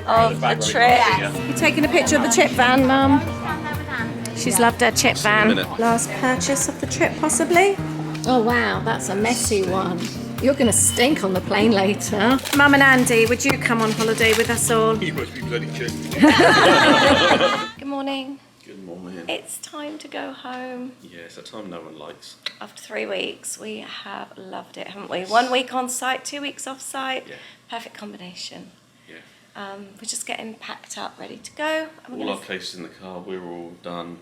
of the trip. You're taking a picture of the chip van, Mum? She's loved her chip van. Last purchase of the trip, possibly? Oh wow, that's a messy one. You're going to stink on the plane later. Mum and Andy, would you come on holiday with us all? You must be bloody kidding. Good morning. Good morning. It's time to go home. Yeah, it's a time no one likes. After 3 weeks, we have loved it, haven't we? 1 week on site, 2 weeks off site. Yeah. Perfect combination. Yeah. We're just getting packed up, ready to go. All our cases in the car, we're all done.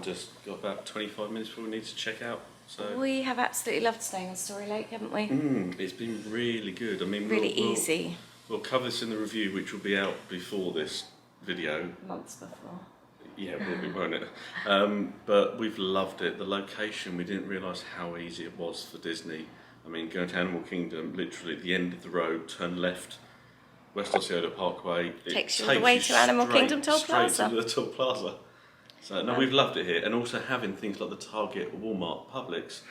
Just got about 25 minutes before we need to check out. So we have absolutely loved staying on Storey Lake, haven't we? It's been really good. I mean, really easy. We'll cover this in the review, which will be out before this video. Months before. Yeah, we won't it? But we've loved it. The location, we didn't realise how easy it was for Disney. I mean, going to Animal Kingdom, literally at the end of the road, turn left, West Osceola Parkway. Takes you all the way to Animal Kingdom Toll Plaza. Straight to the Toll Plaza. So, no, we've loved it here. And also having things like the Target, Walmart, Publix,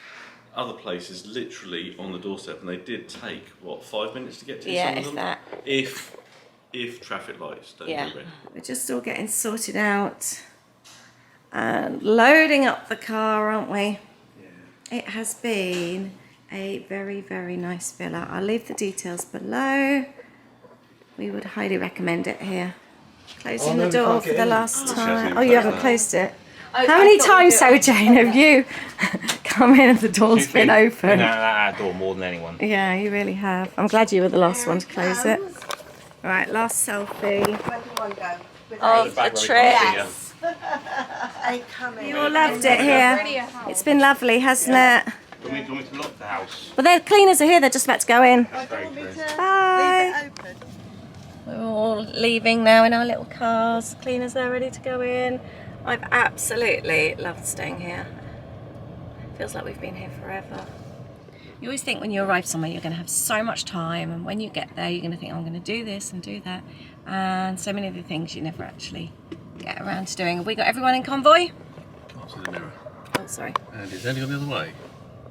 other places literally on the doorstep. And they did take, what, 5 minutes to get to some of them? That. If traffic lights don't go red. We're just all getting sorted out and loading up the car, aren't we? Yeah. It has been a very, very nice villa. I'll leave the details below. We would highly recommend it here. Closing the door for the last time. Oh, you haven't closed it? How many times, so Jane, have you come in and the door's been open? Been out that door more than anyone. Yeah, you really have. I'm glad you were the last one to close it. Right, last selfie. Where do you want to go? Of the trip. Yes. You all loved it here. It's been lovely, hasn't it? Do you want me to lock the house? Well, the cleaners are here. They're just about to go in. Bye. Bye. We're all leaving now in our little cars. Cleaners there ready to go in. I've absolutely loved staying here. Feels like we've been here forever. You always think when you arrive somewhere you're going to have so much time, and when you get there you're going to think, oh, I'm going to do this and do that, and so many of the things you never actually get around to doing. Have we got everyone in convoy? Can't see the mirror. Oh, sorry. And is Andy on the other way?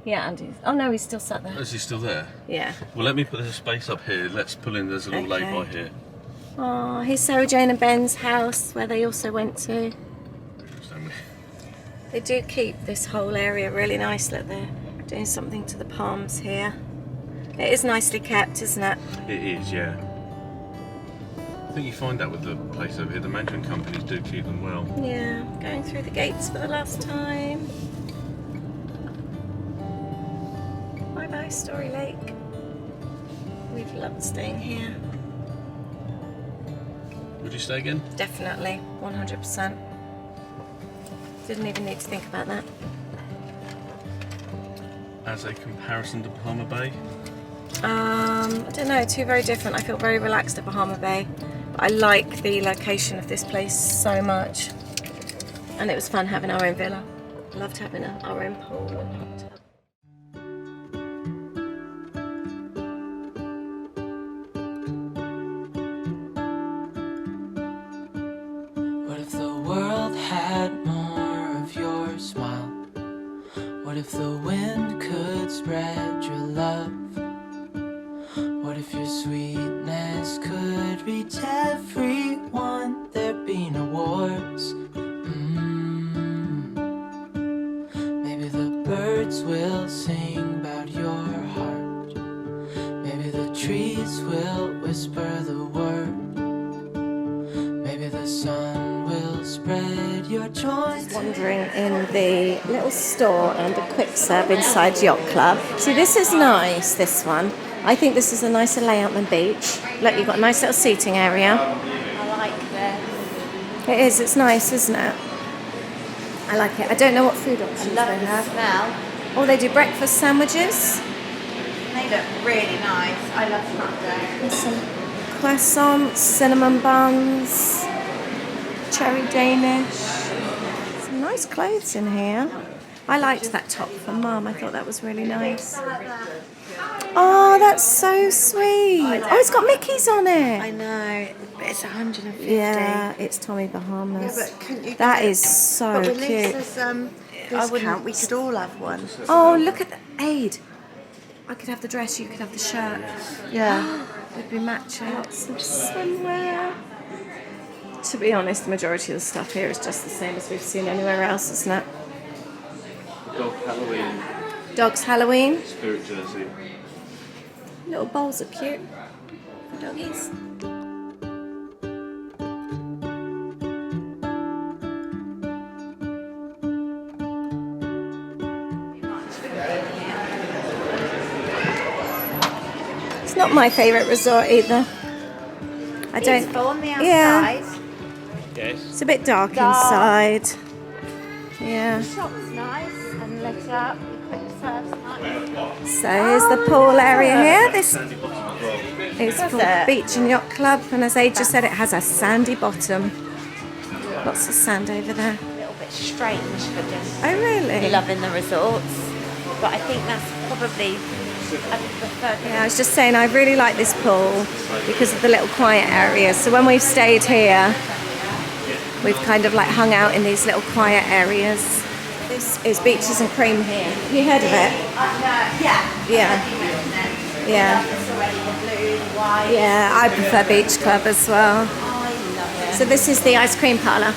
Yeah, Andy's. Oh no, he's still sat there. Oh, is he still there? Yeah. Well, let me put a space up here. Let's pull in. There's a little lay-by here. Oh, here's Sarah Jane and Ben's house where they also went to. They do keep this whole area really nice. Look, they're doing something to the palms here. It is nicely kept, isn't it? It is, yeah. I think you find that with the place over here. The management companies do keep them well. Yeah, going through the gates for the last time. Bye bye, Storey Lake. We've loved staying here. Would you stay again? Definitely, 100%. Didn't even need to think about that. As a comparison to Bahama Bay? I don't know, two very different. I feel very relaxed at Bahama Bay. But I like the location of this place so much. And it was fun having our own villa. Loved having our own pool and hot tub. What if the world had more of your smile? What if the wind could spread your love? What if your sweetness could reach everyone? There'd be no wars. Maybe the birds will sing about your heart. Maybe the trees will whisper the word. Maybe the sun will spread your joy. Wandering in the little store and a quick serve inside Yacht Club. See, this is nice, this one. I think this is a nicer layout than beach. Look, you've got a nice little seating area. I like this. It is, it's nice, isn't it? I like it. I don't know what food options I love they the have. smell. Oh, they do breakfast sandwiches. They look really nice. I love scrap dough. There's some croissants, cinnamon buns, cherry Danish. Some nice clothes in here. I liked that top for Mum. I thought that was really nice. Oh, that's so sweet. Oh, it's got Mickey's on it. I know, but it's 150. Yeah, it's Tommy Bahamas. Yeah, but couldn't you That get is so but with cute. Lisa's discount, we could all have one. Oh, look at the aid. I could have the dress, you could have the shirt. Yeah. We'd be matching. Lots of swimwear. To be honest, the majority of the stuff here is just the same as we've seen anywhere else, isn't it? Dog Halloween Dog's Halloween. spirit jersey. Little bowls are cute for doggies. It's not my favourite resort either. I don't. Beautiful on the outside. Yeah. Yes. It's a bit dark Dark. inside. Yeah. The shop's nice and lit up. You put your first night. So here's the pool area here. This is Does called it? Beach and Yacht Club, and as Ade just said, it has a sandy bottom. Lots of sand over there. A little bit strange for just Oh really? loving the resorts. But I think that's probably I prefer. Yeah, I was just saying I really like this pool because of the little quiet areas. So when we've stayed here, we've kind of like hung out in these little quiet areas. This is Beaches and Cream here. Have you heard of it? Yeah. Yeah. Yeah. It's already the blue, the white. Yeah, I prefer Beach Club as well. I love it. So this is the ice cream parlour.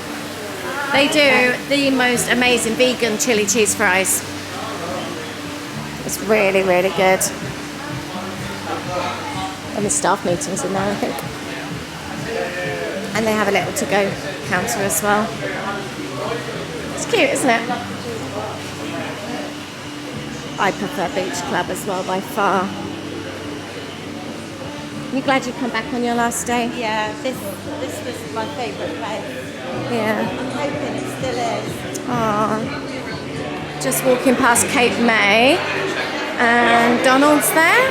They do the most amazing vegan chili cheese fries. It's really, really good. And the staff meeting's in there, I think. And they have a little to-go counter as well. It's cute, isn't it? I prefer Beach Club as well by far. You glad you come back on your last day? Yeah, this was my favourite place. Yeah. I'm hoping it still is. Aww. Just walking past Cape May and Donald's there.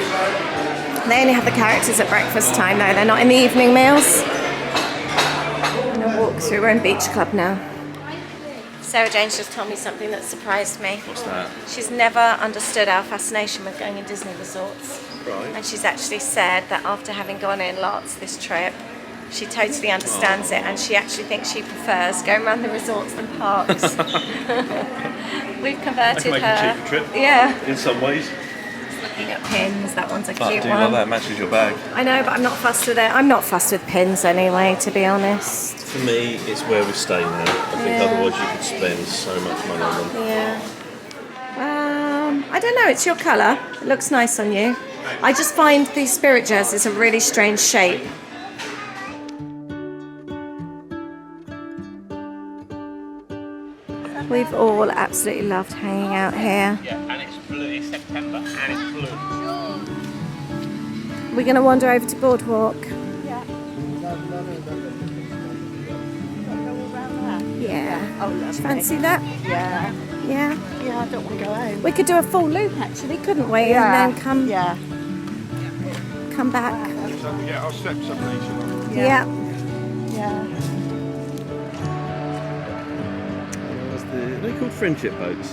They only have the characters at breakfast time though, they're not in the evening meals. I'm gonna walk through, we're in Beach Club now. Sarah Jane's just told me something that surprised me. What's that? She's never understood our fascination with going in Disney resorts. Right. And she's actually said that after having gone in lots this trip, she totally understands it, and she actually thinks she prefers going around the resorts than parks. We've converted Make her. a cheaper trip. Yeah. In some ways. Just looking at pins. That one's a But cute do you one. like that? It matches your bag. I know, but I'm not fussed with it. I'm not fussed with pins anyway, to be honest. For me, it's where we stay now. I think otherwise you could spend so much money on them. Yeah. I don't know. It's your colour. It looks nice on you. I just find these spirit jerseys a really strange shape. We've all absolutely loved hanging out here. Yeah, and it's blue. It's September and it's blue. We're going to wander over to Boardwalk. Yeah. Yeah. Oh, Do you lovely. fancy that? Yeah. Yeah. Yeah, I don't want to go home. We could do a full loop actually, couldn't we? Yeah. And then come back. Yeah, I'll step some these. Yeah. Yeah. Are they called friendship boats?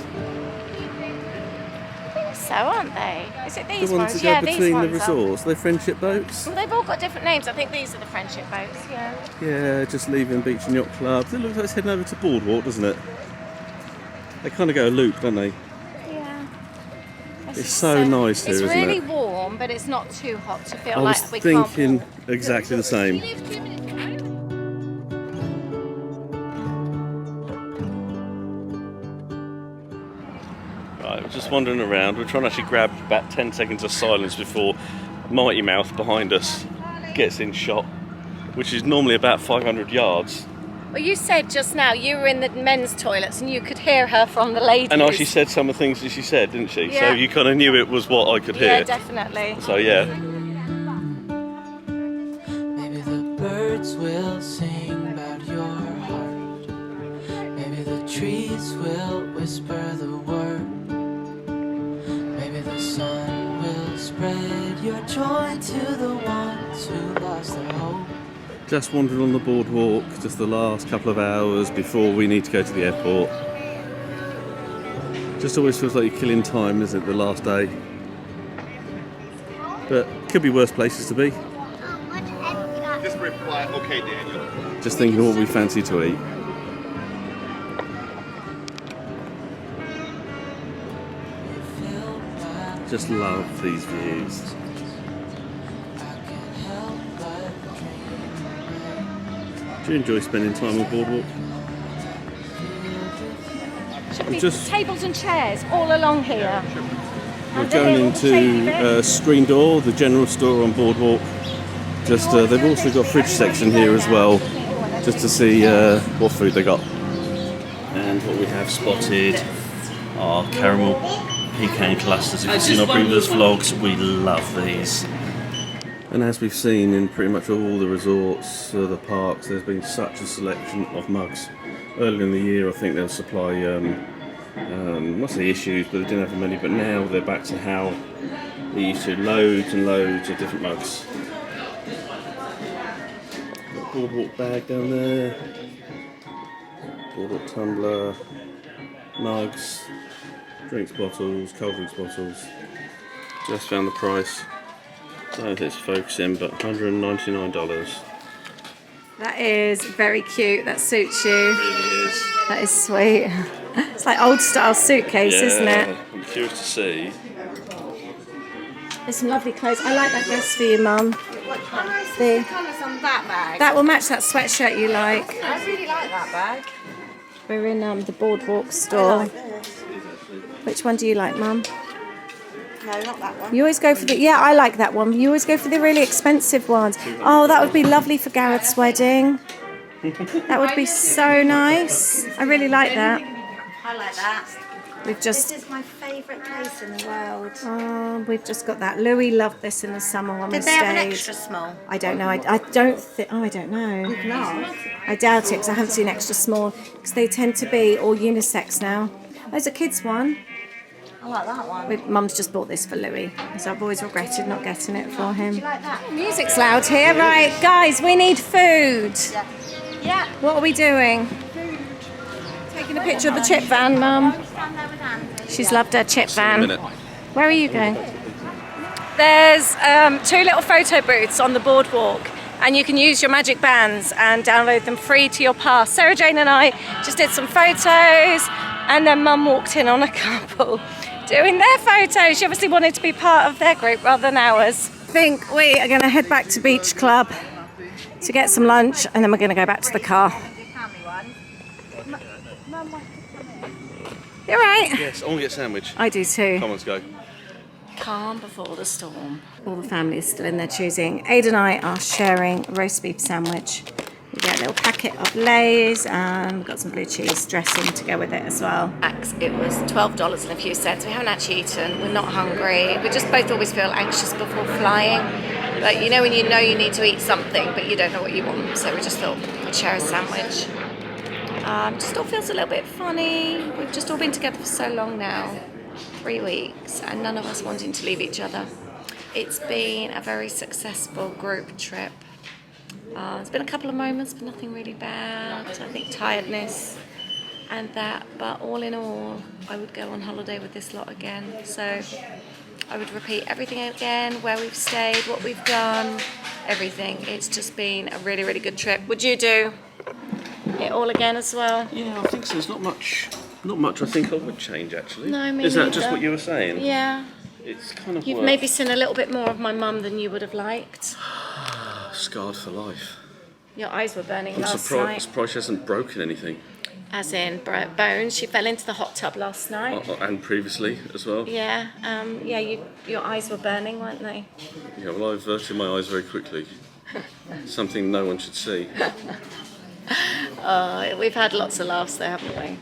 So aren't they? Is it these The ones that go Yeah, these between the ones are. resorts. They're friendship boats? Well, they've all got different names. I think these are the friendship boats. Yeah. Yeah, just leaving Beach and Yacht Club. It looks like it's heading over to Boardwalk, doesn't it? They kind of go a loop, don't they? Yeah. It's so nice here, It's isn't really it? warm, but it's not too hot to feel I was like we can't. thinking exactly the same. Right, we're just wandering around. We're trying to actually grab about 10 seconds of silence before Mighty Mouth behind us gets in shot, which is normally about 500 yards. Well, you said just now you were in the men's toilets and you could hear her from the ladies. And she said some of the things that she said, didn't she? So Yeah. you kind of knew it was what I could Yeah, hear. definitely. So yeah. Maybe the birds will sing about your heart. Maybe the trees will whisper the word. Maybe the sun will spread your joy to the ones who lost their hope. Just wandering on the boardwalk, just the last couple of hours before we need to go to the airport. Just always feels like you're killing time, isn't it, the last day? But could be worse places to be. Just reply, okay, Daniel. Just thinking of what we fancy to eat. Just love these views. Do you enjoy spending time on Boardwalk? Should be Just- tables and chairs all along here. We're going into Screen Door, the general store on Boardwalk. Just they've also got a fridge section here as well, just to see what food they got. And what we have spotted are caramel pecan clusters. If you've seen our previous vlogs, we love these. And as we've seen in pretty much all the resorts, the parks, there's been such a selection of mugs. Earlier in the year, I think they'll supply, not say issues, but they didn't have many. But now they're back to how they used to, loads and loads of different mugs. Got a Boardwalk bag down there, Boardwalk tumbler, mugs, drinks bottles, cold drinks bottles. Just found the price. I don't know if it's focusing, but $199. That is very cute. That suits you. It really is. That is sweet. It's like old style suitcase, isn't it? I'm curious to see. There's some lovely clothes. I like that dress for you, Mum. The colours on that bag. that will match that sweatshirt you like. I really like that bag. We're in the Boardwalk store. Which one do you like, Mum? No, not that one. You always go for the... Yeah, I like that one. You always go for the really expensive ones. Oh, that would be lovely for Gareth's wedding. That would be so nice. I really like that. I like that. We've just... This is my favourite place in the world. Oh, we've just got that. Louis loved this in the summer when we Did they stayed. have an extra small? I don't know. I don't think... Oh, I don't know. No. I doubt it because I haven't seen extra small because they tend to be all unisex now. There's a kids one. I like that one. Mum's just bought this for Louis, so I've always regretted not getting it for him. You like that? Music's loud here, right? Guys, we need food. Yeah. What are we doing? Taking a picture of the chip van, Mum. Stand there with Andy. She's loved her chip A van. minute. Where are you going? There's 2 little photo booths on the Boardwalk, and you can use your magic bands and download them free to your pass. Sarah Jane and I just did some photos, and then Mum walked in on a couple doing their photos. She obviously wanted to be part of their group rather than ours. I think we are going to head back to Beach Club to get some lunch, and then we're going to go back to the car. You're right. Yes, I want to get a sandwich. I do too. Come on, let's go. Calm before the storm. All the family is still in there choosing. Ada and I are sharing a roast beef sandwich. We get a little packet of Lay's and we've got some blue cheese dressing to go with it as well. It was $12 and a few cents. We haven't actually eaten. We're not hungry. We just both always feel anxious before flying. But you know when you need to eat something but you don't know what you want. So we just thought we'd share a sandwich. Just all feels a little bit funny. We've just all been together for so long now. 3 weeks, and none of us wanting to leave each other. It's been a very successful group trip. There's been a couple of moments, but nothing really bad. I think tiredness and that, but all in all, I would go on holiday with this lot again. So I would repeat everything again, where we've stayed, what we've done, everything. It's just been a really, really good trip. Would you do it all again as well? Yeah, I think so. There's not much I think I would change, actually. No, me Is that neither. just what you were saying? Yeah. It's kind of You've worth- maybe seen a little bit more of my mum than you would have liked. Scarred for life. Your eyes were burning I'm last surprised night. she hasn't broken anything. As in bones. She fell into the hot tub last night. And previously as well. Yeah, your eyes were burning, weren't they? Yeah, well, I averted my eyes very quickly. Something no one should see. We've had lots of laughs there, haven't we?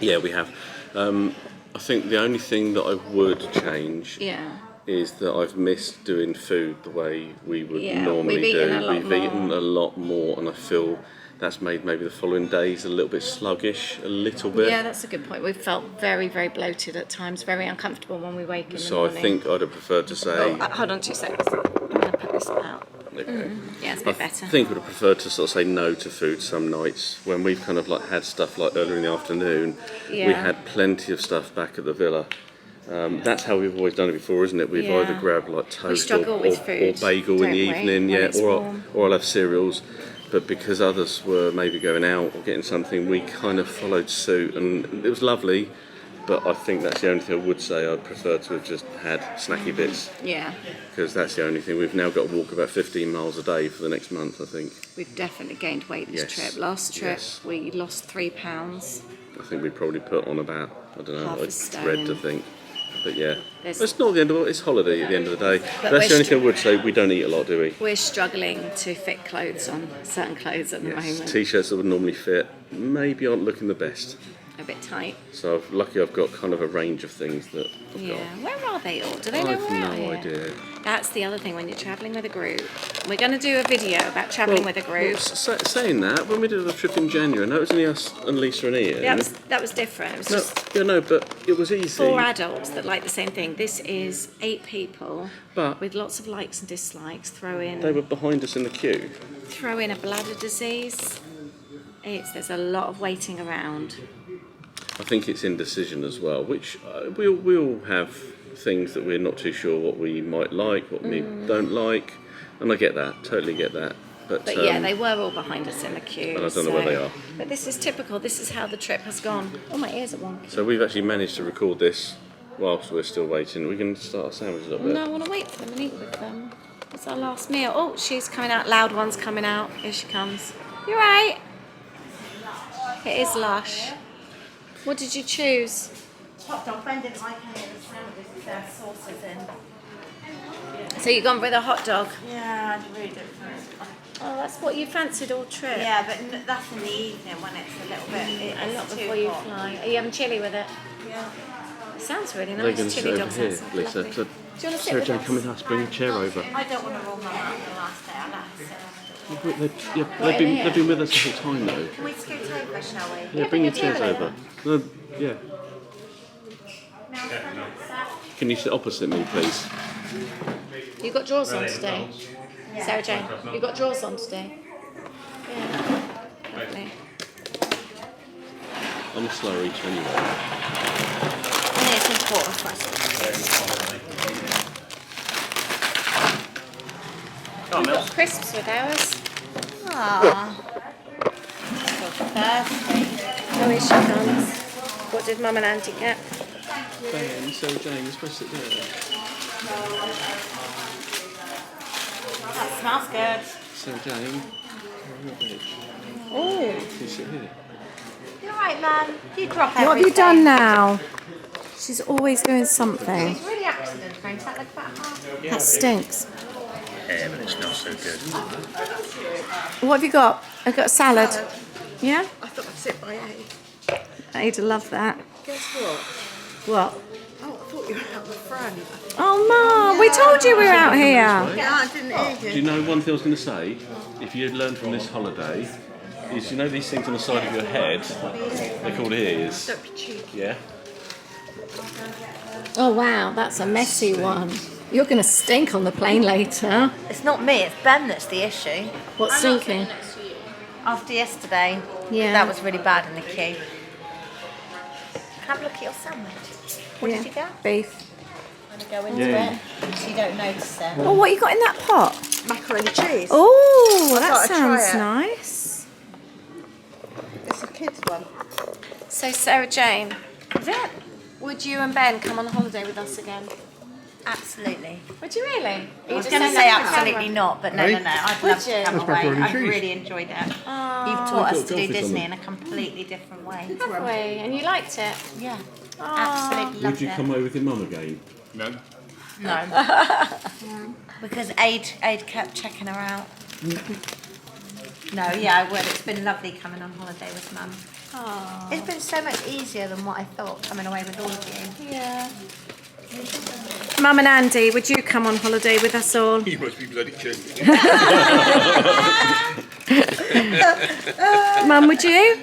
Yeah, we have. I think the only thing that I would change Yeah. is that I've missed doing food the way we would Yeah, normally we've eaten do. a lot We've eaten more. a lot more, and I feel that's made maybe the following days a little bit sluggish, a little bit. Yeah, that's a good point. We felt very, very bloated at times, very uncomfortable when we wake in the So I morning. think I'd have preferred to say. Hold on 2 seconds. I'm going to put this out. Okay. Yeah, it's a I bit better. think I'd have preferred to sort of say no to food some nights when we've kind of like had stuff like earlier in the afternoon. Yeah. We had plenty of stuff back at the villa. That's how we've always done it before, isn't it? We've Yeah. either grabbed like toast struggle or with food, bagel in don't the we, evening, when yeah, it's warm. or I'll have cereals. But because others were maybe going out or getting something, we kind of followed suit, and it was lovely. But I think that's the only thing I would say. I'd prefer to have just had snacky bits, Yeah, because that's the only thing. We've now got to walk about 15 miles a day for the next month, I think. we've definitely gained weight this Yes. trip. Last trip Yes. we lost 3 pounds. I think we probably put on about, I don't know, Half a like stone. thread to think. But yeah, There's- it's not the end of it. It's holiday at the end of the day. But That's the we're only thing I would say. We don't eat a lot, do we? We're struggling to fit clothes on, certain clothes at the moment. T-shirts that would normally fit maybe aren't looking the best. A bit tight. So lucky I've got kind of a range of things that I've Yeah, got. where are they all? Do they know I've where no they are? idea. That's the other thing when you're travelling with a group. We're going to do a video about travelling with a group. Saying that, when we did the trip in January, I know it was only us and Lisa and Ian. That was different. It was No, just yeah, no, but it was easy. 4 adults that like the same thing. This is 8 people But with lots of likes and dislikes. Throw they in were behind us in the queue. a bladder disease. There's a lot of waiting around. I think it's indecision as well, which we all have things that we're not too sure what we might like, what we don't like, and I get that, totally get that. But yeah, they were all behind us in the queue. and I don't know where they are. But this is typical. This is how the trip has gone. Oh, my ears are wonky. So we've actually managed to record this whilst we're still waiting. We can start our sandwiches up there. No, I want to wait for them and eat with them. It's our last meal. Oh, she's coming out. Loud one's coming out. Here she comes. You're right. It is lush. What did you choose? Hot dog. Ben didn't like any of the sandwiches with their sauces in. So you've gone with a hot dog. Yeah, I really don't Oh, that's what you fancied all trip. Yeah, but that's in the evening when it's a little bit. And not it's before too you hot. fly. Are you having chili with it? Yeah. It sounds really They're nice. going to sit Chili over dog here, sounds Lisa. lovely. So, Do you want to sit Sarah with Jane, us? come with us, bring a chair over. I don't want to roll my mouth the last day. I like to sit. They've been with us the whole time though. Can we scoot over, shall we? Yeah, bring your bring chairs your chair over. No, yeah. Can you sit opposite me, please? You got drawers on today? Sarah Jane, you got drawers on today? Yeah. Lovely. I'm a slow eater anyway. I think it's important for us. We've got crisps with ours. Aww. So thirsty. Oh, here she comes. What did Mum and Auntie get? Ben, Sarah Jane, you're supposed to sit there. That smells good. Sarah Jane, Oh, you sit here. You're right, man. You drop what have everything. you done now? She's always doing something. It's really accident prone. Take like about half. That stinks. Yeah, but it smells so good. What have you got? I've got a salad. Yeah? I thought I'd sit by 8. I'd love that. Guess what? What? Oh, I thought you were out the front. Oh, Mum, we told you we were out here. Yeah, I didn't hear Do you. you know one thing I was going to say? If you had learned from this holiday, is you know these things on the side of your head? They're called ears. Don't be cheeky. Yeah? Oh, wow, that's a messy one. You're going to stink on the plane later. It's not me. It's Ben that's the issue. What's stinking? After yesterday, Yeah. that was really bad in the queue. Have a look at your sandwich. What did you get? Beef. I'm going to go into Yeah. it so you don't notice it. Oh, what you got in that pot? Macaroni cheese. Oh, that thought I'd try sounds it. nice. It's a kid's one. So, Sarah Jane, would you and Ben come on holiday with us again? Absolutely. Would you really? I was going to say absolutely not, but no. I'd love Would to you? come That's away. macaroni I've cheese. really enjoyed it. You've taught us to do goldfish on Disney them. in a completely different way. Have we? And you liked it? Yeah. Absolutely Would loved you it. come away with your mum again? No. No. Because Aid kept checking her out. No, yeah, I would. It's been lovely coming on holiday with Mum. It's been so much easier than what I thought coming away with all of you. Yeah. Mum and Andy, would you come on holiday with us all? You must be bloody kidding. Mum, would you?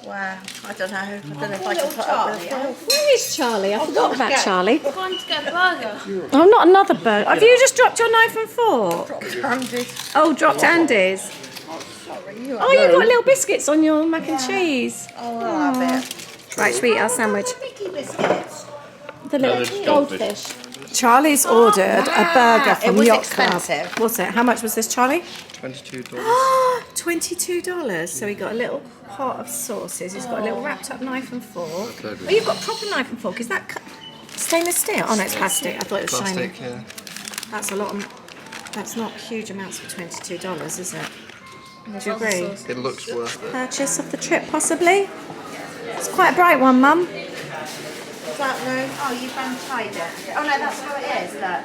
Wow. I don't know. I don't know if I can put up with it. Where is Charlie? I forgot about Charlie. Going to get a burger. Oh, not another burger. Have you just dropped your knife and fork? Candy. Oh, dropped Andy's. Sorry, you Oh, you've got little biscuits on your mac and cheese. Oh, I'll have it. Right, should we eat our sandwich? Mickey biscuits. The little there's goldfish. Charlie's ordered a burger from It was Yacht expensive. Club. Was it? How much was this, Charlie? $22. $22. So he got a little pot of sauces. He's got a little wrapped up knife and fork. Oh, you've got proper knife and fork. Is that stainless steel? Oh no, it's plastic. I thought it was shiny. Plastic, yeah. That's a lot. That's not huge amounts for $22, is it? Do you agree? It looks worth it. Purchase of the trip, possibly. It's quite a bright one, Mum. Oh, you've untied it. Oh no, that's how it is. Look,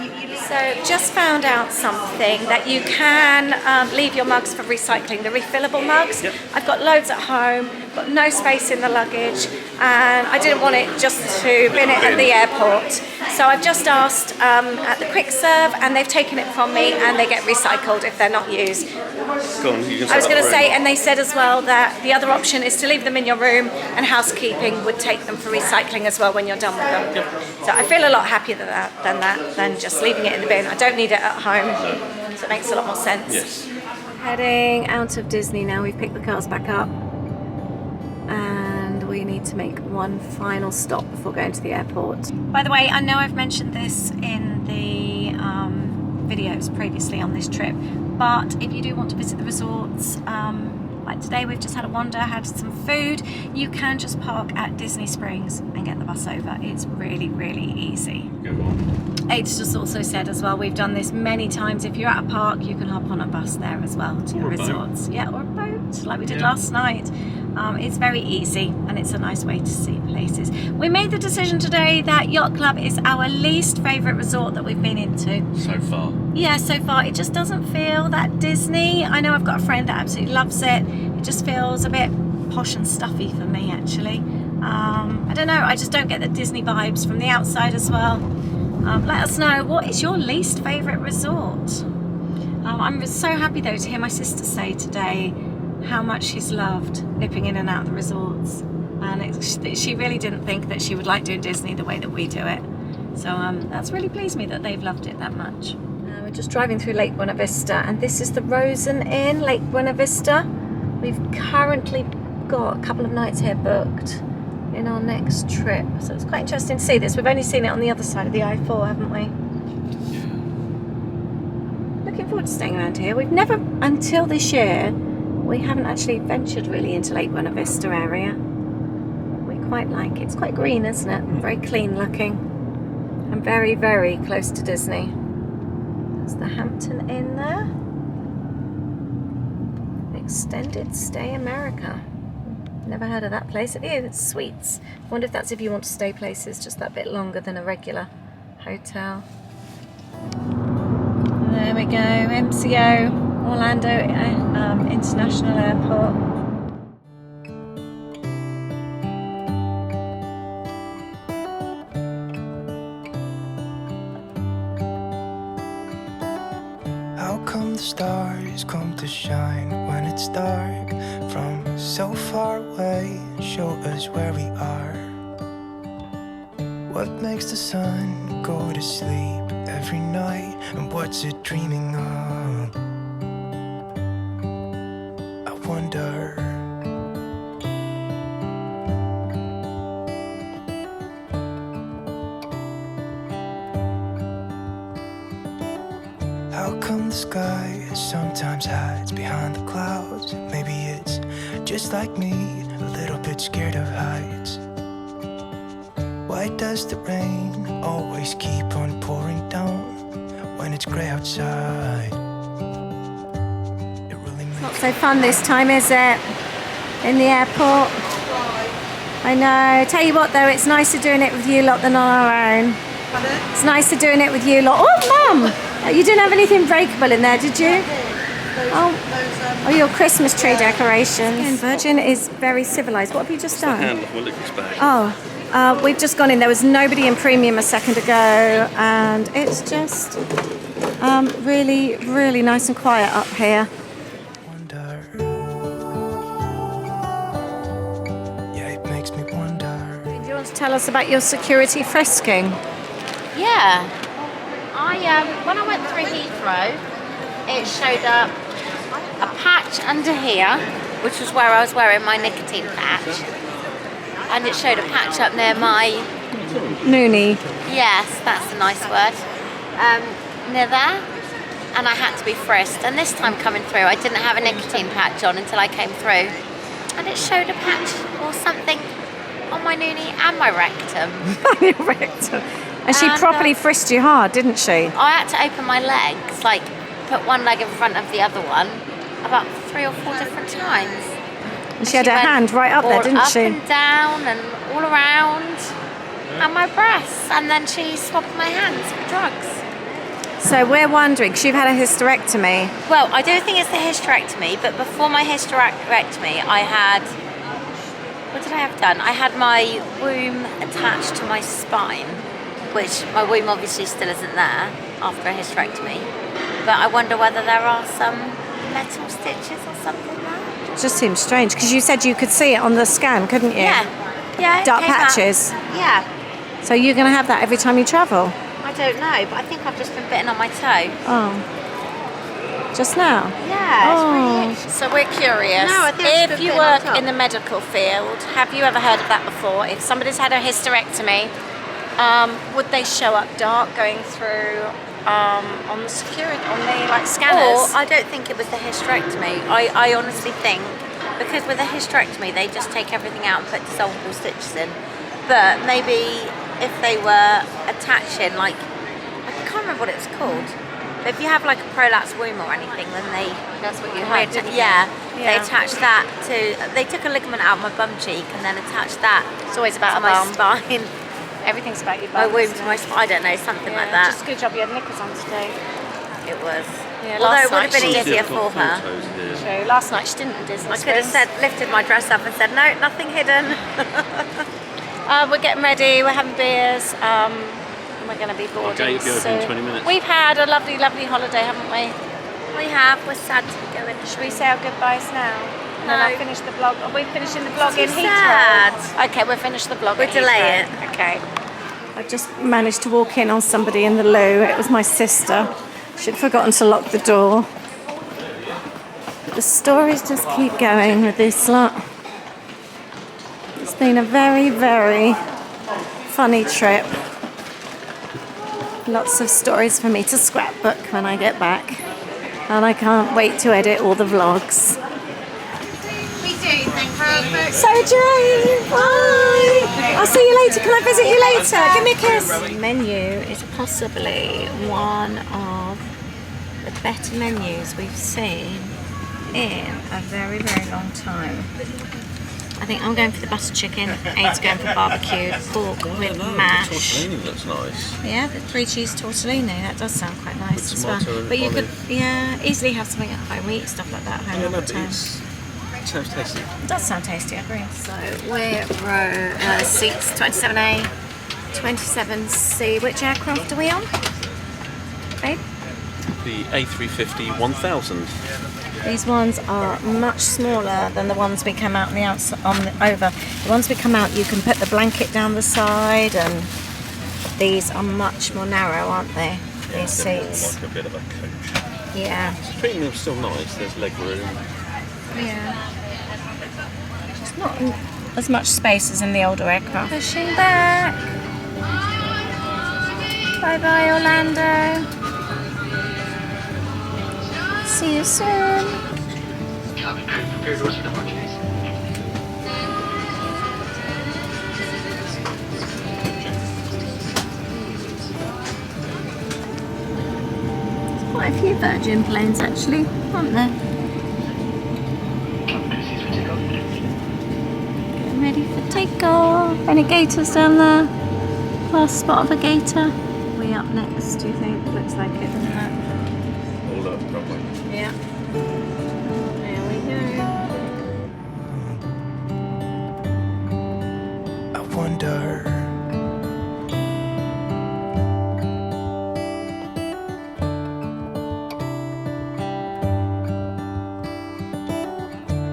you leave. So just found out something that you can leave your mugs for recycling, the refillable mugs. Yep. I've got loads at home, got no space in the luggage, and I didn't want it just to bin it at the airport. So I've just asked at the quick serve, and they've taken it from me, and they get recycled if they're not used. Go on, you can I was going to say, and and they said as well that the other option is to leave them in your room, and housekeeping would take them for recycling as well when you're done with them. So I feel a lot happier than just leaving it in the bin. I don't need it at home, so it makes a lot more sense. Yes. Heading out of Disney now. We've picked the cars back up, and we need to make one final stop before going to the airport. By the way, I know I've mentioned this in the videos previously on this trip, but if you do want to visit the resorts, like today we've just had a wander, had some food, you can just park at Disney Springs and get the bus over. It's really, really easy. Go on. It's just also said as well, we've done this many times, if you're at a park you can hop on a bus there as well to the Or a boat. resorts. Yeah, or a boat like we did last night. It's very easy and it's a nice way to see places. We made the decision today that Yacht Club is our least favourite resort that we've been into. So far. Yeah, so far it just doesn't feel that Disney. I know I've got a friend that absolutely loves it. It just feels a bit posh and stuffy for me actually. I don't know, I just don't get the Disney vibes from the outside as well. Let us know, what is your least favourite resort? I'm so happy though to hear my sister say today how much she's loved nipping in and out of the resorts, and she really didn't think that she would like doing Disney the way that we do it. So that's really pleased me that they've loved it that much. We're just driving through Lake Buena Vista, and this is the Rosen Inn, Lake Buena Vista. We've currently got a couple of nights here booked in our next trip, so it's quite interesting to see this. We've only seen it on the other side of the I-4, haven't we? Looking forward to staying around here. We've never, until this year, we haven't actually ventured really into Lake Buena Vista area. We quite like it. It's quite green, isn't it? Very clean looking. And very, very close to Disney. There's the Hampton Inn there. Extended Stay America. Never heard of that place, have you? It's suites. I wonder if that's if you want to stay places just that bit longer than a regular hotel. There we go, MCO. Orlando International Airport. How come the stars come to shine when it's dark? From so far away, show us where we are. What makes the sun go to sleep every night? And what's it dreaming of? I wonder. How come the sky sometimes hides behind the clouds? Maybe it's just like me, a little bit scared of heights. Why does the rain always keep on pouring down when it's grey outside? It really makes Not so fun this time, is it? In the airport. I know. Tell you what though, it's nicer doing it with you lot than on our own. It's nicer doing it with you lot. Oh, Mum! You didn't have anything breakable in there, did you? Oh, your Christmas tree decorations. Virgin is very civilised. What have you just done? Handle of Willick's bag. Oh, we've just gone in. There was nobody in premium a second ago, and it's just really, really nice and quiet up here. wonder. Yeah, it makes me wonder. Do you want to tell us about your security frisking? Yeah. When I went through Heathrow, it showed up a patch under here, which was where I was wearing my nicotine patch, and it showed a patch up near my Noonie. Yes, that's a nice word. Near there, and I had to be frisked. And this time coming through, I didn't have a nicotine patch on until I came through, and it showed a patch or something on my noonie and my rectum. Your rectum. And she properly frisked you hard, didn't she? I had to open my legs, like put one leg in front of the other one, about 3 or 4 different times. And she had her hand right up there, didn't she? Up and down and all around, and my breasts, and then she swapped my hands for drugs. So we're wondering, because you've had a hysterectomy. Well, I don't think it's the hysterectomy, but before my hysterectomy, I had, what did I have done? I had my womb attached to my spine, which my womb obviously still isn't there after a hysterectomy. But I wonder whether there are some metal stitches or something there. It just seems strange, because you said you could see it on the scan, couldn't you? Yeah. It Dark came out. patches. Yeah. So you're going to have that every time you travel? I don't know, but I think I've just been bitten on my toe. Oh. Just now? Yeah, it's really itchy. So we're curious. No, I think it's if been you bitten on work top. in the medical field, have you ever heard of that before? If somebody's had a hysterectomy, would they show up dark going through on the security, on the like scanners? Or I don't think it was the hysterectomy. I honestly think, because with a hysterectomy they just take everything out and put dissolvable stitches in. But maybe if they were attaching, like, I can't remember what it's called. But if you have like a prolapse womb or anything, then they, That's what you had, didn't you? they attached that to, they took a ligament out of my bum cheek and then attached that It's always about to a my bum. spine. Everything's about your My bum. womb isn't to it? my spine, I don't know, something like that. Just a good job you had knickers on today. It was. Yeah, Although last it would have night been she easier We've got for her. photos here. True. Last night she didn't in Disney I could have Springs. said, lifted my dress up and said, no, nothing hidden. We're getting ready, we're having beers, and we're going to be boarding Okay, you'll be open in soon. 20 minutes. We've had a lovely, lovely holiday, haven't we? We have, we're sad to be going. Should we say our goodbyes now? And then No. I'll finish the vlog. Are we finishing the vlog in Too Heathrow? sad. Okay, we'll finish the vlog We'll at delay Heathrow. Okay. I just managed to walk in on somebody in the loo. It was my sister. She'd forgotten to lock the door. The stories just keep going with this lot. It's been a very, very funny trip. Lots of stories for me to scrapbook when I get back. And I can't wait to edit all the vlogs. We do, thank you. So Jane, bye! I'll see you later. Can I visit you later? Give me a kiss. The menu is possibly one of the better menus we've seen in a very, very long time. I think I'm going for the butter chicken. Aid's going for barbecue pork with mash. Tortellini looks nice. Yeah, the 3 cheese tortellini. That does sound quite nice as well. tomato and But you could, olive. easily have something at home. We eat stuff like that at home all the time. It sounds tasty. It does sound tasty, I agree. So we're row seats 27A, 27C. Which aircraft are we on? Babe? The A350 1000. These ones are much smaller than the ones we come out on the outside, over. The ones we come out, you can put the blanket down the side, and these are much more narrow, aren't they? These seats. Like a bit of a coach. Yeah. The premium's still nice. There's leg room. Yeah. It's not as much space as in the older aircraft. Pushing back. Bye bye, Orlando. See you soon. There's quite a few Virgin planes actually, aren't there? Getting ready for takeoff. Any gators down there? Last spot of a gator. We up next, do you think? Looks like it, doesn't it? Hold up, probably. Yeah. There we go. I wonder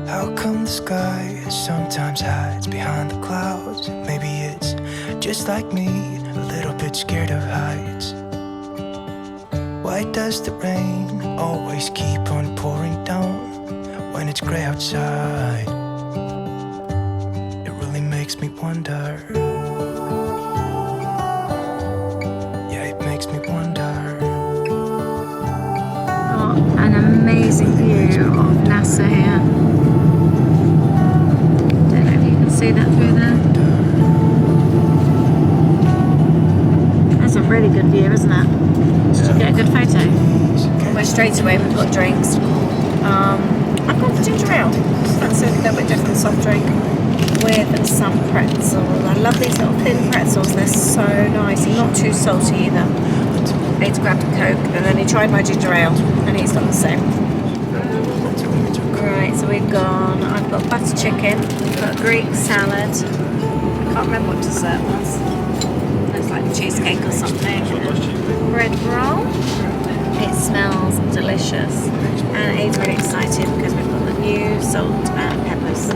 how come the sky sometimes hides behind the clouds. Maybe it's just like me, a little bit scared of heights. Why does the rain always keep on pouring down when it's gray outside? It really makes me wonder. see that through there? That's a really good view, isn't it? Did you get a good photo? Almost straight away we've got drinks. I've gone for ginger ale. That's a little bit different soft drink with some pretzels. I love these little thin pretzels. They're so nice and not too salty either. Nate's grabbed a Coke and then he tried my ginger ale and he's done the same. Right, so I've got butter chicken, we've got Greek salad. I can't remember what dessert was. Looks like cheesecake or something. Bread roll. It smells delicious and he's really excited because we've got the new salt and peppers.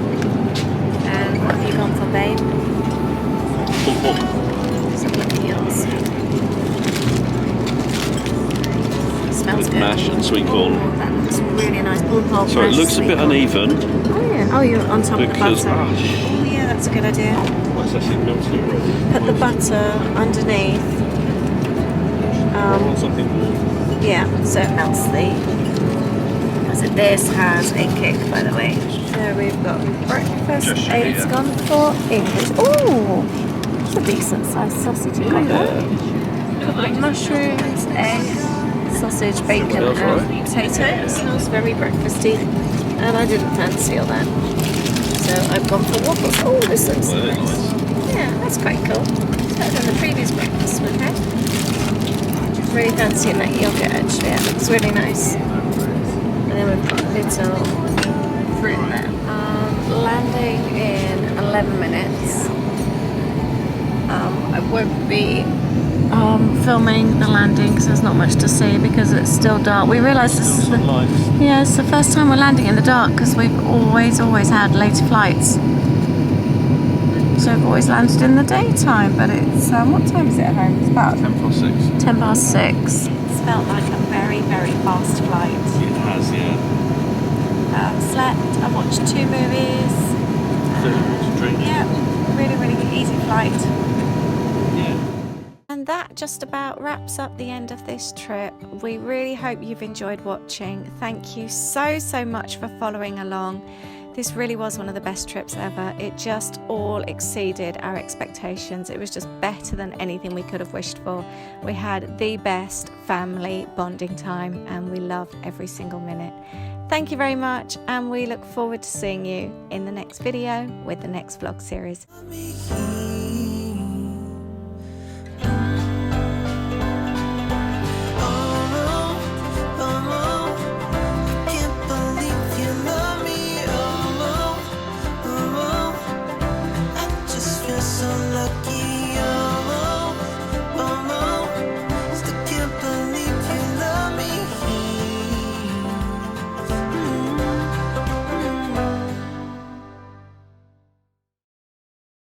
And what have you gone for, babe? Let's have a look at yours. Smells good. Mash and sweet corn. Oh, that looks really nice. Pulled pork. Sorry, it mash, looks a sweet bit corn. uneven. Oh yeah. Oh, you're on top Because- of the butter. Oh yeah, that's a good idea. What's that thing melting already? Put the butter underneath. Something warm. Yeah, so it melts the. So this has a kick, by the way. So we've got breakfast. Eight's gone for English. Ooh, that's a decent sized sausage. You got that? Couple of mushrooms, egg, sausage, bacon, and potato. It smells very breakfasty, and I didn't fancy all that. So I've gone for waffles. Oh, this looks nice. Yeah, that's quite cool. Better than the previous breakfast we've had. Really fancying that yogurt actually. Yeah, it looks really nice. And then we've got a little fruit there. Landing in 11 minutes. I won't be filming the landing because there's not much to see because it's still dark. We realise this is it's the first time we're landing in the dark because we've always had later flights. So I've always landed in the daytime, but it's what time is it at home? It's about 6:10. 6:10. It's felt like a very fast flight. It has, yeah. Slept. I watched 2 movies. Drink. Yeah, really easy flight. Yeah. And that just about wraps up the end of this trip. We really hope you've enjoyed watching. Thank you so much for following along. This really was one of the best trips ever. It just all exceeded our expectations. It was just better than anything we could have wished for. We had the best family bonding time and we loved every single minute. Thank you very much and we look forward to seeing you in the next video with the next vlog series.